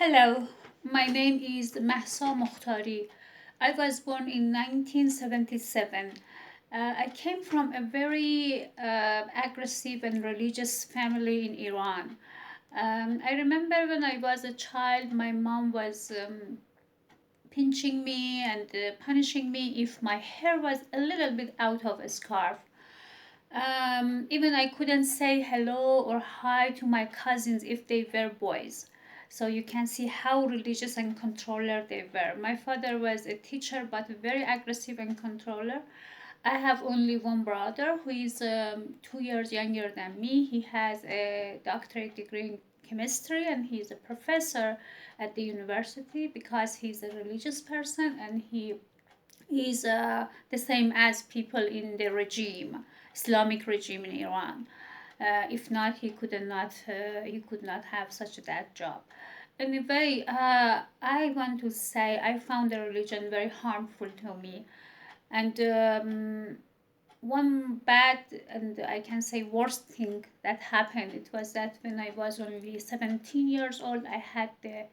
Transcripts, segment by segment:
Hello, my name is Mahsa Mokhtari. I was born in 1977. I came from a very aggressive and religious family in Iran. I remember when I was a child, my mom was pinching me and punishing me if my hair was a little bit out of a scarf. Even I couldn't say hello or hi to my cousins if they were boys. So you can see how religious and controller they were. My father was a teacher but very aggressive and controller. I have only one brother who is 2 years younger than me. He has a doctorate degree in chemistry and he's a professor at the university because he's a religious person and he is the same as people in the regime, Islamic regime in Iran. If not, he could not have such a bad job. Anyway, I want to say I found the religion very harmful to me, and one bad and I can say worst thing that happened. It was that when I was only 17 years old, I had the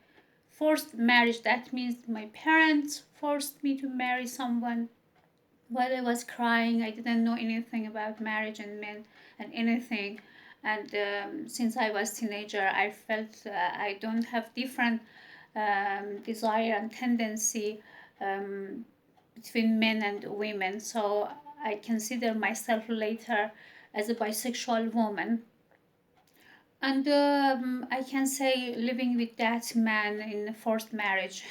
forced marriage. That means my parents forced me to marry someone while I was crying. I didn't know anything about marriage and men and anything. And since I was teenager, I felt I don't have different desire and tendency um, between men and women. So I consider myself later as a bisexual woman. And I can say living with that man in a forced marriage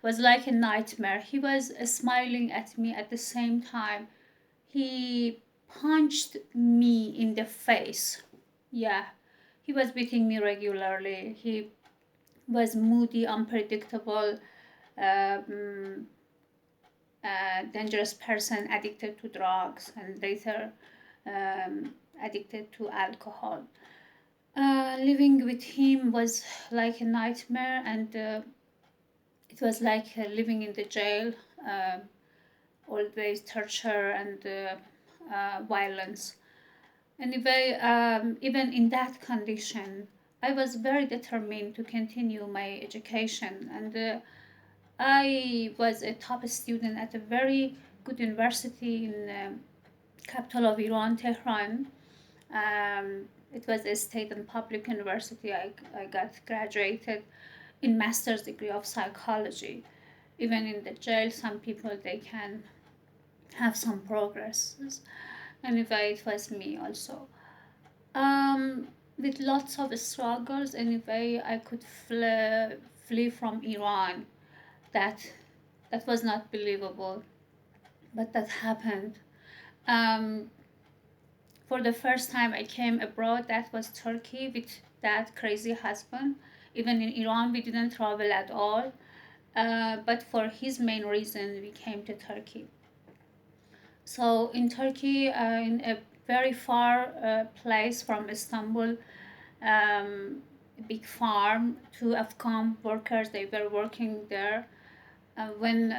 was like a nightmare. He was smiling at me at the same time. He punched me in the face. Yeah, he was beating me regularly. He was moody, unpredictable, um, dangerous person addicted to drugs and later addicted to alcohol. Living with him was like a nightmare, and it was like living in the jail, uh, always torture and violence. Anyway, even in that condition, I was very determined to continue my education, and I was a top student at a very good university in capital of Iran, Tehran. It was a state and public university. I got graduated in master's degree of psychology. Even in the jail, some people they can have some progresses. Anyway, it was me also. With lots of struggles, anyway, I could flee from Iran. That that was not believable, but that happened. Um, for the first time I came abroad, that was Turkey with that crazy husband. Even in Iran, we didn't travel at all. But for his main reason, we came to Turkey. So in Turkey, in a very far place from Istanbul, a big farm, two Afghan workers, they were working there. When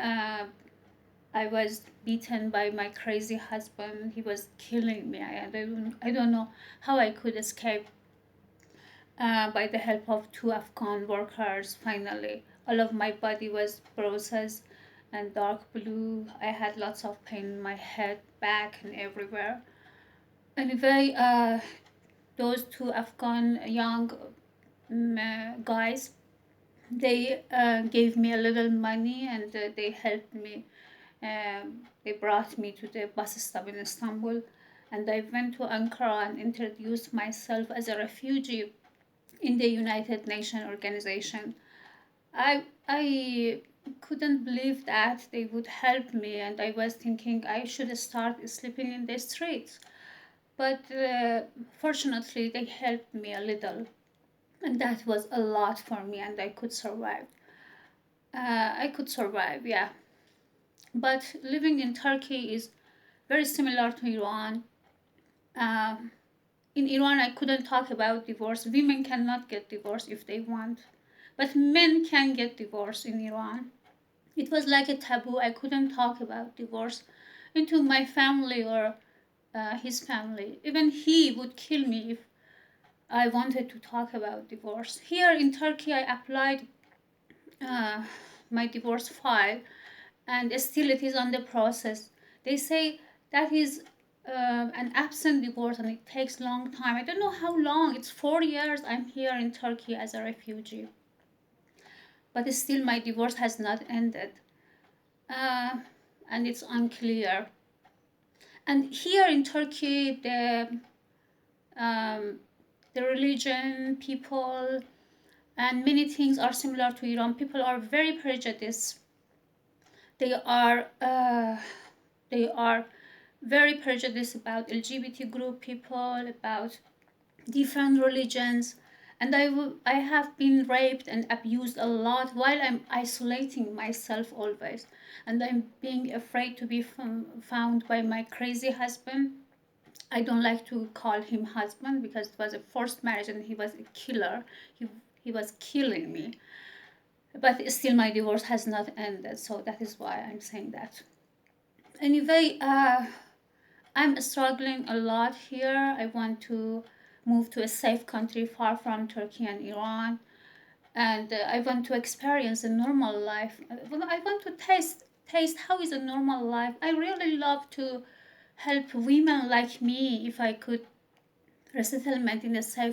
I was beaten by my crazy husband. He was killing me. I don't know how I could escape by the help of two Afghan workers. Finally, all of my body was bruises and dark blue. I had lots of pain in my head, back, and everywhere. Anyway, those two Afghan young guys, they gave me a little money and they helped me. They brought me to the bus stop in Istanbul, and I went to Ankara and introduced myself as a refugee in the United Nations organization. I couldn't believe that they would help me, and I was thinking I should start sleeping in the streets. But fortunately, they helped me a little, and that was a lot for me, and I could survive. I could survive, yeah. But living in Turkey is very similar to Iran. Um, in Iran, I couldn't talk about divorce. Women cannot get divorced if they want, but men can get divorced in Iran. It was like a taboo. I couldn't talk about divorce into my family or his family. Even he would kill me if I wanted to talk about divorce. Here in Turkey, I applied uh, my divorce file, and still it is on the process. They say that is an absent divorce and it takes long time. I don't know how long. It's 4 years I'm here in Turkey as a refugee, but still my divorce has not ended, uh, and it's unclear. And here in Turkey, um, the religion, people, and many things are similar to Iran. People are very prejudiced. They are uh, they are very prejudiced about LGBT group people, about different religions, and I have been raped and abused a lot while I'm isolating myself always, and I'm being afraid to be found by my crazy husband. I don't like to call him husband because it was a forced marriage and he was a killer. He was killing me. But still, my divorce has not ended, so that is why I'm saying that. Anyway, I'm struggling a lot here. I want to move to a safe country far from Turkey and Iran, and I want to experience a normal life. I want to taste how is a normal life. I really love to help women like me if I could resettlement in a safe